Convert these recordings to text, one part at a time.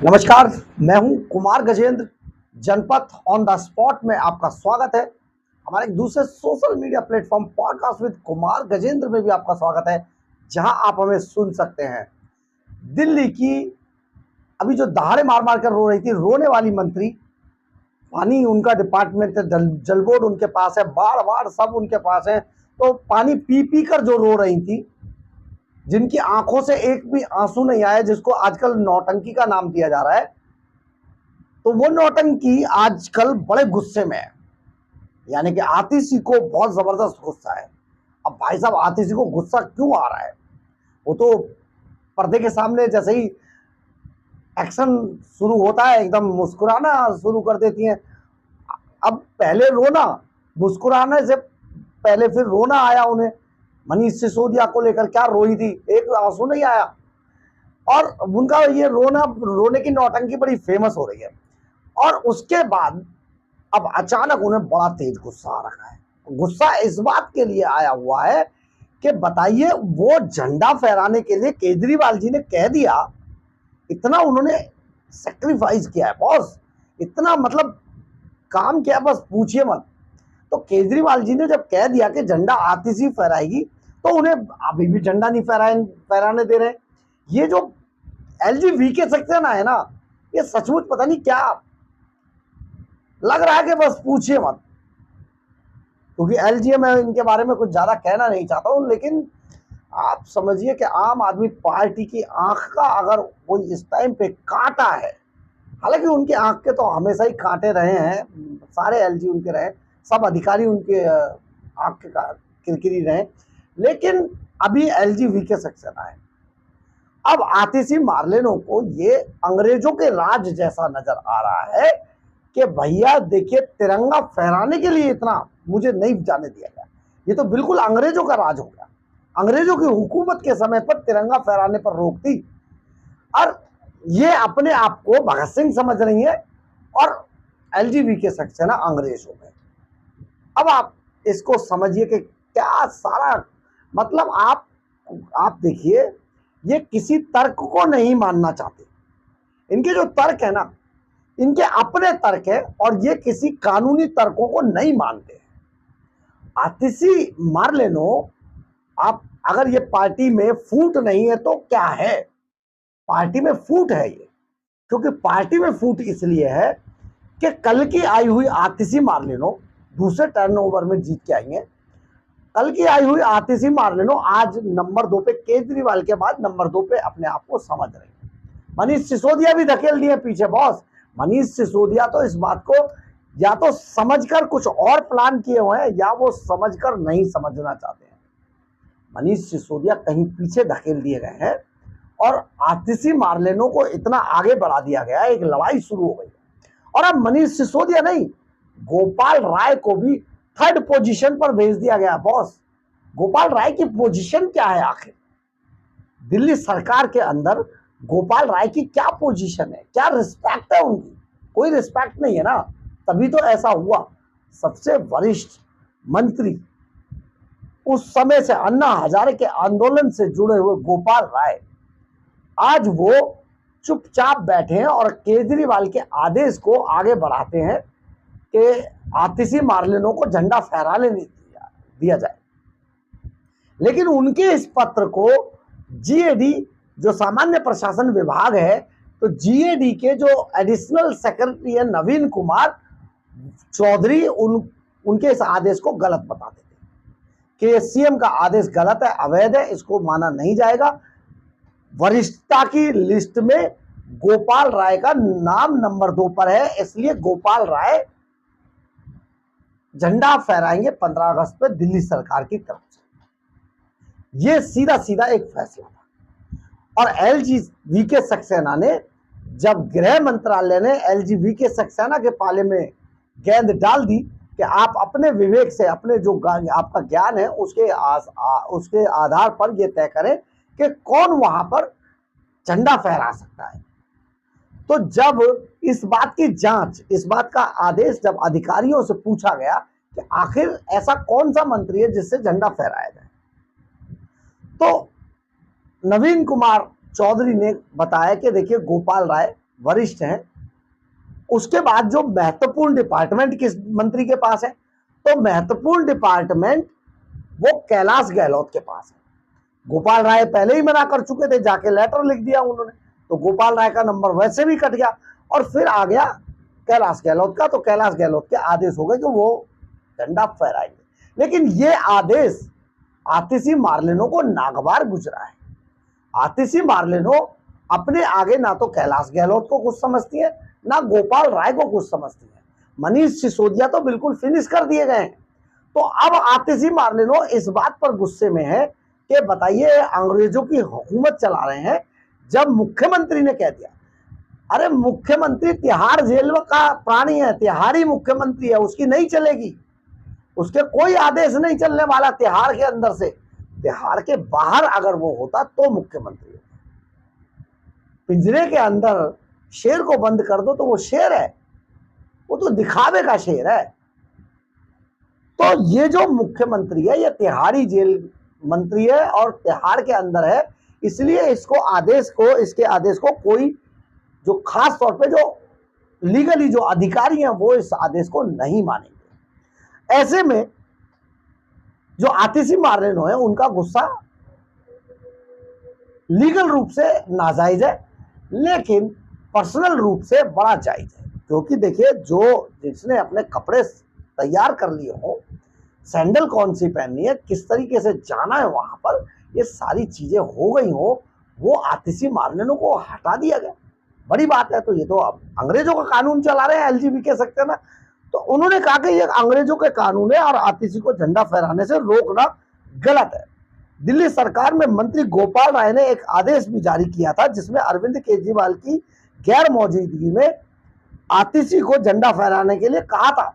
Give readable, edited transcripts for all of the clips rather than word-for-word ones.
नमस्कार, मैं हूं कुमार गजेंद्र। जनपथ ऑन द स्पॉट में आपका स्वागत है। हमारे एक दूसरे social media platform podcast with Kumar Gajendra में भी आपका स्वागत है, जहां आप हमें सुन सकते हैं। दिल्ली की अभी जो दहाड़े मार मार कर रो रही थी, रोने वाली मंत्री, पानी उनका डिपार्टमेंट है, जल बोर्ड उनके पास है, बाढ़ बाढ़ सब उनके पास है, तो पानी पी पी कर जो रो रही थी, जिनकी आंखों से एक भी आंसू नहीं आया, जिसको आजकल नौटंकी का नाम दिया जा रहा है, तो वो नौटंकी आजकल बड़े गुस्से में है। यानी कि आतिशी को बहुत जबरदस्त गुस्सा है। अब भाई साहब, आतिशी को गुस्सा क्यों आ रहा है? वो तो पर्दे के सामने जैसे ही एक्शन शुरू होता है एकदम मुस्कुराना शुरू कर देती हैं। अब पहले रोना, मुस्कुराने से पहले फिर रोना आया उन्हें। मनीष सिसोदिया को लेकर क्या रोई थी, एक आंसू नहीं आया। और उनका ये रोना, रोने की नौटंकी बड़ी फेमस हो रही है। और उसके बाद अब अचानक उन्हें बड़ा तेज गुस्सा आ रखा है। गुस्सा इस बात के लिए आया हुआ है कि बताइए, वो झंडा फहराने के लिए केजरीवाल जी ने कह दिया, इतना उन्होंने सेक्रीफाइस किया है बॉस, इतना मतलब काम किया, बस पूछिए मत। तो केजरीवाल जी ने जब कह दिया कि झंडा आतिशी फहराएगी, तो उन्हें अभी भी झंडा नहीं फहराने दे रहे। ये जो एलजीबीके सेक्शन है ना, ये सचमुच पता नहीं क्या लग रहा है कि बस पूछिए मत। क्योंकि एलजीए मैं इनके बारे में कुछ ज्यादा कहना नहीं चाहता हूं, लेकिन आप समझिए कि आम आदमी पार्टी की आंख का अगर कोई इस टाइम पे कांटा है, हालांकि उनके आंख के तो हमेशा ही कांटे रहे हैं, सारे एलजी उनके रहे, सब अधिकारी उनके आंख के किरकिरी रहे, लेकिन अभी एलजीबीके सेक्शन आए। अब आतिशी मार्लेनो को ये अंग्रेजों के राज जैसा नजर आ रहा है कि भैया देखिए, तिरंगा फहराने के लिए इतना मुझे नहीं जाने दिया गया। ये तो बिल्कुल अंग्रेजों का राज हो गया। अंग्रेजों की हुकूमत के समय पर तिरंगा फहराने पर रोक थी, और ये अपने आप को भगत सिंह समझ रही है, और एलजीबीके सेक्शन अंग्रेज हो गए। अब आप इसको समझिए कि क्या सारा मतलब आप देखिए, ये किसी तर्क को नहीं मानना चाहते। इनके जो तर्क है ना, इनके अपने तर्क है, और ये किसी कानूनी तर्कों को नहीं मानते। आतिशी मार्लेनो, आप अगर ये पार्टी में फूट नहीं है तो क्या है? पार्टी में फूट है ये, क्योंकि पार्टी में फूट इसलिए है कि कल की आई हुई आतिशी मार्लेनो दूसरे टर्नओवर में जीत के आई है। कल की आई हुई आतिशी मार्लेनो आज नंबर 2 पे, केजरीवाल के बाद नंबर 2 पे अपने आप को समझ रही है। मनीष सिसोदिया भी धकेल दिए पीछे बॉस। मनीष सिसोदिया तो इस बात को या तो समझकर कुछ और प्लान किए हुए हैं, या वो समझकर नहीं समझना चाहते हैं। मनीष सिसोदिया कहीं पीछे धकेल दिए गए हैं, और आतिशी मार्लेनो को इतना आगे बढ़ा दिया गया है, एक लड़ाई शुरू हो गई। और अब मनीष सिसोदिया नहीं, गोपाल राय को भी थर्ड पोजीशन पर भेज दिया गया बॉस। गोपाल राय की पोजीशन क्या है आखिर? दिल्ली सरकार के अंदर गोपाल राय की क्या पोजीशन है, क्या रिस्पेक्ट है उनकी? कोई रिस्पेक्ट नहीं है ना, तभी तो ऐसा हुआ। सबसे वरिष्ठ मंत्री उस समय से अन्ना हजारे के आंदोलन से जुड़े हुए गोपाल राय आज वो चुपचाप बैठे हैं और केजरीवाल के आदेश को आगे बढ़ाते हैं कि आतिशी मार्लेनो को झंडा फहराने नहीं दिया जाए। लेकिन उनके इस पत्र को जीएडी, जो सामान्य प्रशासन विभाग है, तो जीएडी के जो एडिशनल सेक्रेटरी है नवीन कुमार चौधरी, उनके इस आदेश को गलत बता देते कि सीएम का आदेश गलत है, अवैध है, इसको माना नहीं जाएगा। वरिष्ठता की लिस्ट में गोपाल राय का नाम नंबर 2 पर है, इसलिए गोपाल राय झंडा फहराएंगे 15 अगस्त पर दिल्ली सरकार की तरफ से। यह सीधा सीधा एक फैसला था। और एलजीबीके सक्सेना ने, जब गृह मंत्रालय ने एलजीबीके सक्सेना के पाले में गेंद डाल दी कि आप अपने विवेक से, अपने जो आपका ज्ञान है उसके आधार पर यह तय करें कि कौन वहां पर झंडा फहरा सकता है, तो जब इस बात की जांच, इस बात का आदेश जब अधिकारियों से पूछा गया कि आखिर ऐसा कौन सा मंत्री है जिससे झंडा फहराया जाए, तो नवीन कुमार चौधरी ने बताया कि देखिए, गोपाल राय वरिष्ठ हैं। उसके बाद जो महत्वपूर्ण डिपार्टमेंट किस मंत्री के पास है, तो महत्वपूर्ण डिपार्टमेंट वो कैलाश गहलोत के पास है। गोपाल राय पहले ही मना कर चुके थे, जाके लेटर लिख दिया उन्होंने, तो गोपाल राय का नंबर वैसे भी कट गया और फिर आ गया कैलाश गहलोत का। तो कैलाश गहलोत के आदेश हो गए कि वो झंडा फहराएंगे। लेकिन ये आदेश आतिशी मार्लेनो को नागवार गुजरा है। आतिशी मार्लेनो अपने आगे ना तो कैलाश गहलोत को कुछ समझती है, ना गोपाल राय को कुछ समझती है। मनीष सिसोदिया तो बिल्कुल फिनिश कर दिए गए हैं। तो अब आतिशी मार्लेनो इस बात पर गुस्से में है कि बताइए, अंग्रेजों की हुकूमत चला रहे हैं, जब मुख्यमंत्री ने कह दिया। अरे मुख्यमंत्री तिहाड़ जेल का प्राणी है, तिहाड़ी मुख्यमंत्री है, उसकी नहीं चलेगी, उसके कोई आदेश नहीं चलने वाला तिहाड़ के अंदर से। तिहाड़ के बाहर अगर वो होता तो मुख्यमंत्री होता। पिंजरे के अंदर शेर को बंद कर दो तो वो शेर है, वो तो दिखावे का शेर है। तो ये जो मुख्यमंत्री है ये तिहाड़ी जेल मंत्री है और तिहाड़ के अंदर है, इसलिए इसके आदेश को कोई जो खास तौर पे जो लीगली जो अधिकारी हैं वो इस आदेश को नहीं मानेंगे। ऐसे में जो आतिशी मार्लेनो है उनका गुस्सा लीगल रूप से नाजायज है, लेकिन पर्सनल रूप से बड़ा जायज है। क्योंकि देखिए, जिसने अपने कपड़े तैयार कर लिए हो, सैंडल कौन सी पहननी है, किस तरीके से जाना है वहां पर, ये सारी चीजें हो गई हो, वो आतिशी मार्लेनो को हटा दिया गया, बड़ी बात है। तो ये तो अब अंग्रेजों का कानून चला रहे हैं, एलजीबी कह सकते हैं ना। तो उन्होंने कहा कि ये अंग्रेजों के कानून है और आतिशी को झंडा फहराने से रोकना गलत है। दिल्ली सरकार में मंत्री गोपाल राय ने एक आदेश भी जारी किया था, जिसमें अरविंद केजरीवाल की गैर मौजूदगी में आतिशी को झंडा फहराने के लिए कहा था।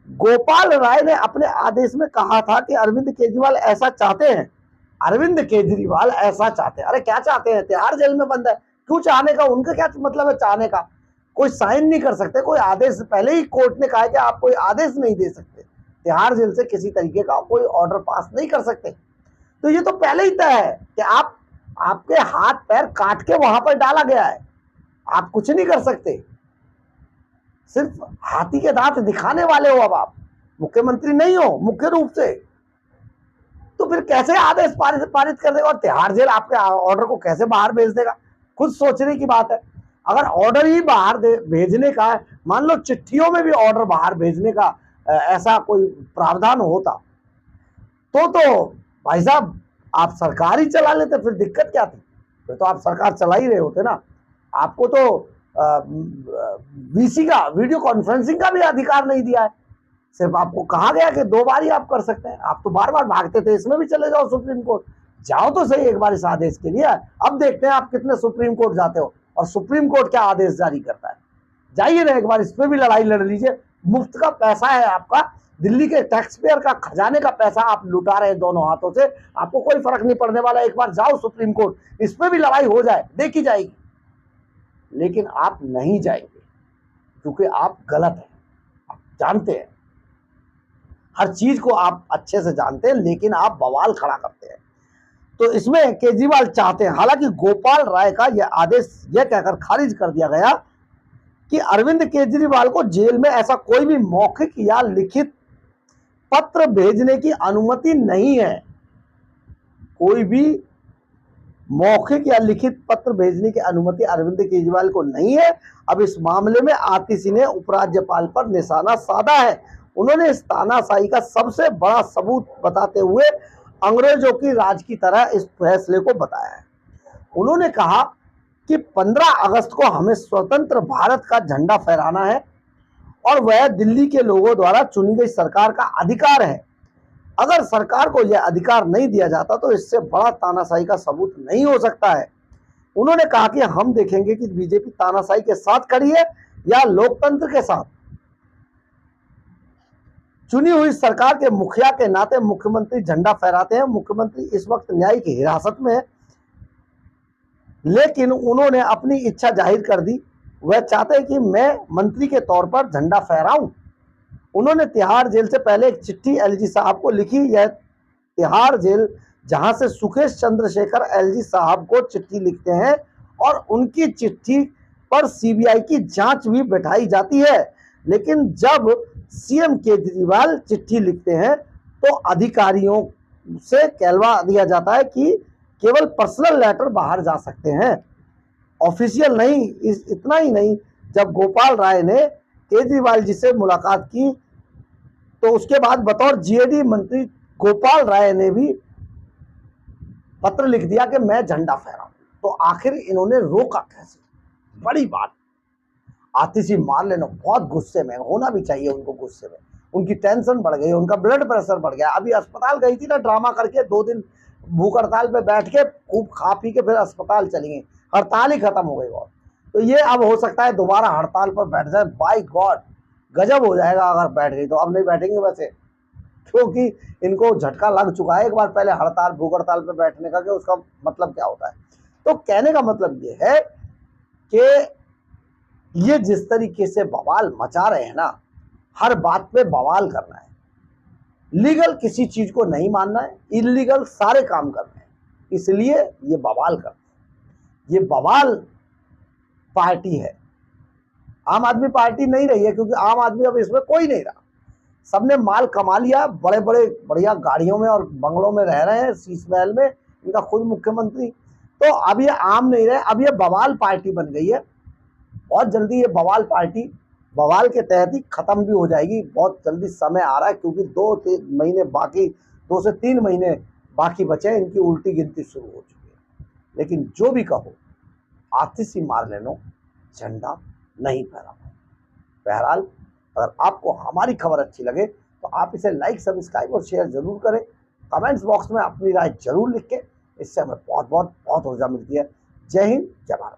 गोपाल राय ने अपने आदेश में कहा था कि अरविंद केजरीवाल ऐसा चाहते हैं। अरविंद केजरीवाल ऐसा चाहते हैं। अरे क्या चाहते हैं? तिहाड़ जेल में बंद है, क्यों चाहने का? उनका क्या मतलब है चाहने का? कोई साइन नहीं कर सकते, कोई आदेश, पहले ही कोर्ट ने कहा है कि आप कोई आदेश नहीं दे सकते, तिहाड़ जेल से किसी तरीके का कोई ऑर्डर पास नहीं कर सकते। तो ये तो पहले ही तय है कि आपके हाथ पैर काट के वहां पर डाला गया है, आप कुछ नहीं कर सकते, सिर्फ हाथी के दांत दिखाने वाले हो। अब आप मुख्यमंत्री नहीं हो मुख्य रूप से, तो फिर कैसे आदेश पारित कर देगा और तिहाड़ जेल आपके ऑर्डर को कैसे बाहर भेज देगा? खुद सोचने की बात है। अगर ऑर्डर ही बाहर भेजने का, मान लो चिट्ठियों में भी ऑर्डर बाहर भेजने का ऐसा कोई प्रावधान होता तो भाई साहब आप सरकार ही चला लेते, फिर दिक्कत क्या थी? फिर तो आप सरकार चला ही रहे होते ना। आपको तो वीसी का, वीडियो कॉन्फ्रेंसिंग का भी अधिकार नहीं दिया है, सिर्फ आपको कहा गया कि 2 बार ही आप कर सकते हैं। आप तो बार बार भागते थे, इसमें भी चले जाओ सुप्रीम कोर्ट, जाओ तो सही एक बार इस आदेश के लिए। अब देखते हैं आप कितने सुप्रीम कोर्ट जाते हो और सुप्रीम कोर्ट क्या आदेश जारी करता है। जाइए ना एक बार, इस पर भी लड़ाई लड़ लीजिए। मुफ्त का पैसा है आपका, दिल्ली के टैक्स पेयर का खजाने का पैसा आप लुटा रहे हैं दोनों हाथों से, आपको कोई फर्क नहीं पड़ने वाला। एक बार जाओ सुप्रीम कोर्ट, इस पर भी लड़ाई हो जाए, देखी जाएगी। लेकिन आप नहीं जाएंगे क्योंकि आप गलत हैं, आप जानते हैं, हर चीज को आप अच्छे से जानते हैं, लेकिन आप बवाल खड़ा करते हैं। तो इसमें केजरीवाल चाहते हैं, हालांकि गोपाल राय का यह आदेश यह कहकर खारिज कर दिया गया कि अरविंद केजरीवाल को जेल में ऐसा कोई भी मौखिक या लिखित पत्र भेजने की अनुमति नहीं है। कोई भी मौखिक या लिखित पत्र भेजने की अनुमति अरविंद केजरीवाल को नहीं है। अब इस मामले में आतिशी ने उपराज्यपाल पर निशाना साधा है। उन्होंने इस तानाशाही का सबसे बड़ा सबूत बताते हुए अंग्रेजों की राज की तरह इस फैसले को बताया है। उन्होंने कहा कि 15 अगस्त को हमें स्वतंत्र भारत का झंडा फहराना है और वह दिल्ली के लोगों द्वारा चुनी गई सरकार का अधिकार है। अगर सरकार को यह अधिकार नहीं दिया जाता तो इससे बड़ा तानाशाही का सबूत नहीं हो सकता है। उन्होंने कहा कि हम देखेंगे कि बीजेपी तानाशाही के साथ खड़ी है या लोकतंत्र के साथ। चुनी हुई सरकार के मुखिया के नाते मुख्यमंत्री झंडा फहराते हैं। मुख्यमंत्री इस वक्त न्यायिक हिरासत में है, लेकिन उन्होंने अपनी इच्छा जाहिर कर दी। वह चाहते हैं कि मैं मंत्री के तौर पर झंडा फहराऊं। उन्होंने तिहाड़ जेल से पहले एक चिट्ठी एलजी साहब को लिखी। यह तिहाड़ जेल जहां से सुकेश चंद्रशेखर एलजी साहब को चिट्ठी लिखते हैं और उनकी चिट्ठी पर सीबीआई की जांच भी बैठाई जाती है। लेकिन जब सीएम केजरीवाल चिट्ठी लिखते हैं तो अधिकारियों से कहलवा दिया जाता है कि केवल पर्सनल लेटर बाहर जा सकते हैं, ऑफिशियल नहीं। इतना ही नहीं, जब गोपाल राय ने केजरीवाल जी से मुलाकात की तो उसके बाद बतौर जीएडी मंत्री गोपाल राय ने भी पत्र लिख दिया कि मैं झंडा फहराऊं। तो आखिर इन्होंने रोका कैसे? बड़ी बात। आतिशी मार्लेनो बहुत गुस्से में, होना भी चाहिए उनको गुस्से में, उनकी टेंशन बढ़ गई, उनका ब्लड प्रेशर बढ़ गया। अभी अस्पताल गई थी ना ड्रामा करके, 2 दिन भूख हड़ताल पे बैठ के खूब खा पी के फिर अस्पताल चली गई, हड़ताल ही खत्म हो गई। और तो ये अब हो सकता है दोबारा हड़ताल पर बैठ जाए। बाय गॉड, गजब हो जाएगा अगर बैठ गई तो। अब नहीं बैठेंगे वैसे, क्योंकि इनको झटका लग चुका है एक बार पहले हड़ताल भूख हड़ताल पर बैठने का, कि उसका मतलब क्या होता है। तो कहने का मतलब ये है कि ये जिस तरीके से बवाल मचा रहे हैं ना, हर बात पे बवाल करना है, लीगल किसी चीज को नहीं मानना है, इलीगल सारे काम करने हैं, इसलिए ये बवाल करते हैं। ये बवाल पार्टी है, आम आदमी पार्टी नहीं रही है, क्योंकि आम आदमी अब इसमें कोई नहीं रहा। सबने माल कमा लिया, बड़े बड़े बढ़िया गाड़ियों में और बंगलों में रह रहे हैं, शीश महल में, इनका खुद मुख्यमंत्री। तो अब ये आम नहीं रहे, अब ये बवाल पार्टी बन गई है। बहुत जल्दी ये बवाल पार्टी बवाल के तहत ही खत्म भी हो जाएगी। बहुत जल्दी समय आ रहा है, क्योंकि 2-3 महीने बाकी, 2 से 3 महीने बाकी बचे हैं, इनकी उल्टी गिनती शुरू हो चुकी है। लेकिन जो भी कहो, आतिशी मार्लेनो झंडा नहीं फहरा पाए। बहरहाल, अगर आपको हमारी खबर अच्छी लगे तो आप इसे लाइक, सब्सक्राइब और शेयर जरूर करें। कमेंट्स बॉक्स में अपनी राय जरूर लिख के, इससे हमें बहुत बहुत बहुत ऊर्जा मिलती है। जय हिंद, जय भारत।